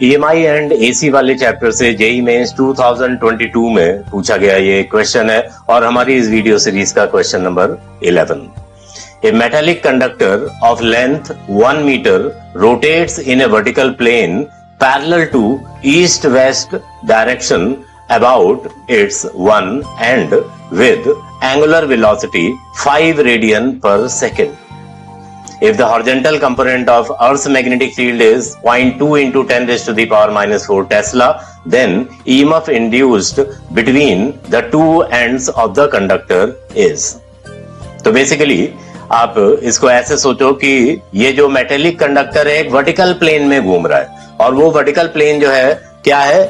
EMI and AC वाले chapter से JEE mains 2022 में पूछा गया ये क्वेश्चन है और हमारी इस वीडियो सीरीज का question number 11। A metallic conductor of length 1 meter rotates in a vertical plane parallel to east-west direction about its 1 end with angular velocity 5 radian per second. If the horizontal component of Earth's magnetic field is 0.2 into 10 raised to the power minus 4 Tesla, then EMF induced between the two ends of the conductor is. तो basically आप इसको ऐसे सोचो कि ये जो metallic conductor है एक वर्टिकल प्लेन में घूम रहा है और वो वर्टिकल प्लेन जो है क्या है,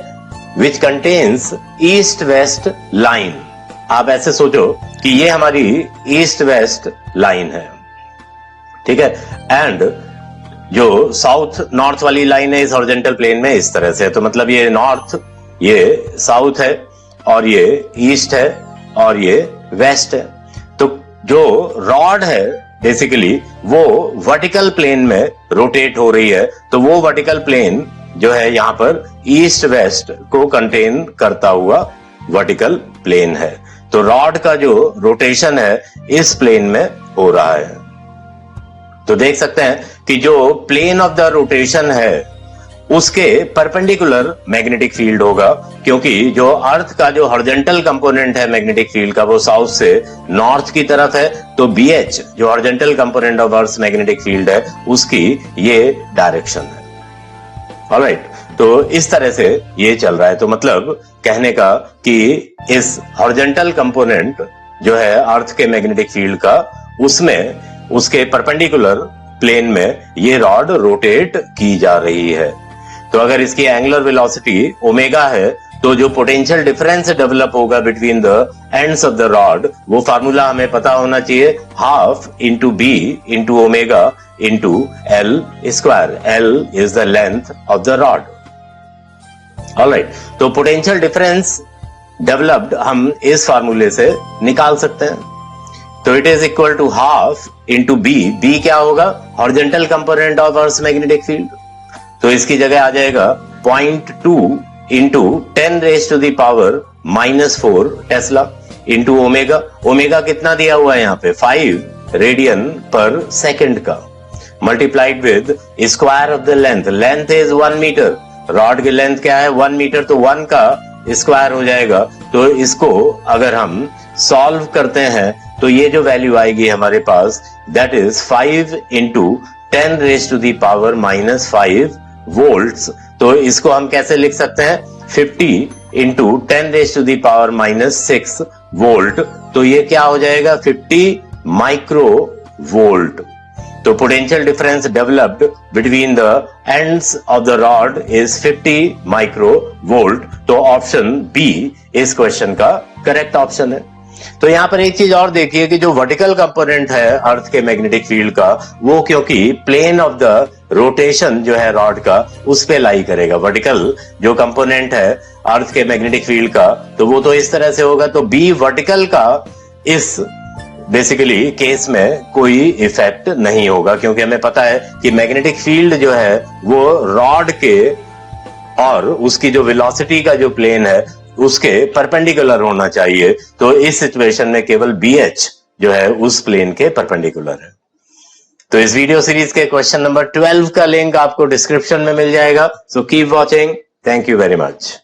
which contains east west line. आप ऐसे सोचो कि ये हमारी ईस्ट वेस्ट लाइन है, ठीक है। एंड जो साउथ नॉर्थ वाली लाइन है इस हॉरिजॉन्टल प्लेन में इस तरह से, तो मतलब ये नॉर्थ, ये साउथ है और ये ईस्ट है और ये वेस्ट है। तो जो रॉड है बेसिकली वो वर्टिकल प्लेन में रोटेट हो रही है, तो वो वर्टिकल प्लेन जो है यहाँ पर ईस्ट वेस्ट को कंटेन करता हुआ वर्टिकल प्लेन है। तो रॉड का जो रोटेशन है इस प्लेन में हो रहा है। तो देख सकते हैं कि जो प्लेन ऑफ द रोटेशन है उसके परपेंडिकुलर मैग्नेटिक फील्ड होगा, क्योंकि जो अर्थ का जो हॉरिजॉन्टल कंपोनेंट है मैग्नेटिक फील्ड का वो साउथ से नॉर्थ की तरफ है, तो BH जो horizontal component of earth magnetic field है उसकी ये डायरेक्शन है। ऑलराइट, तो इस तरह से ये चल रहा है। तो मतलब कहने का कि इस हॉरिजॉन्टल कंपोनेंट जो है अर्थ के मैग्नेटिक फील्ड का, उसमें उसके परपेंडिकुलर प्लेन में ये रॉड रोटेट की जा रही है। तो अगर इसकी एंगुलर वेलोसिटी ओमेगा है तो जो पोटेंशियल डिफरेंस डेवलप होगा between the ends of the rod, वो फार्मूला हमें पता होना चाहिए, half into B into omega into L square. L is the length of the rod. Alright, तो पोटेंशियल डिफरेंस डेवलप्ड हम इस फार्मूले से निकाल सकते हैं। तो it is equal to half into B. B क्या होगा, horizontal component of earth magnetic field, तो इसकी जगह आ जाएगा 0.2 into 10 raise to the power minus 4 tesla into omega. Omega कितना दिया हुआ है यहाँ पे, 5 रेडियन पर सेकेंड का, multiplied with square of the length. Length is 1 metre, rod की लेंथ क्या है 1 मीटर, तो 1 का स्क्वायर हो जाएगा। तो इसको अगर हम सॉल्व करते हैं तो ये जो वैल्यू आएगी हमारे पास, that is 5 into 10 raise to the power minus 5 volts. तो इसको हम कैसे लिख सकते हैं, 50 into 10 raise to the power minus 6 volt. तो ये क्या हो जाएगा, 50 माइक्रो वोल्ट। तो potential difference developed between the ends of the rod is 50 micro volt. तो ऑप्शन बी इस क्वेश्चन का करेक्ट ऑप्शन है। तो यहां पर एक चीज और देखिए कि जो वर्टिकल कंपोनेंट है अर्थ के मैग्नेटिक फील्ड का, वो क्योंकि प्लेन ऑफ द रोटेशन जो है रॉड का उस पे लाई करेगा। वर्टिकल जो कंपोनेंट है अर्थ के मैग्नेटिक फील्ड का, तो वो तो इस तरह से होगा। तो बी वर्टिकल का इस बेसिकली केस में कोई इफेक्ट नहीं होगा, क्योंकि हमें पता है कि मैग्नेटिक फील्ड जो है वो रॉड के और उसकी जो वेलोसिटी का जो प्लेन है उसके परपेंडिकुलर होना चाहिए। तो इस सिचुएशन में केवल BH जो है उस प्लेन के परपेंडिकुलर है। तो इस वीडियो सीरीज के क्वेश्चन नंबर 12 का लिंक आपको डिस्क्रिप्शन में मिल जाएगा। So keep watching. Thank you very much.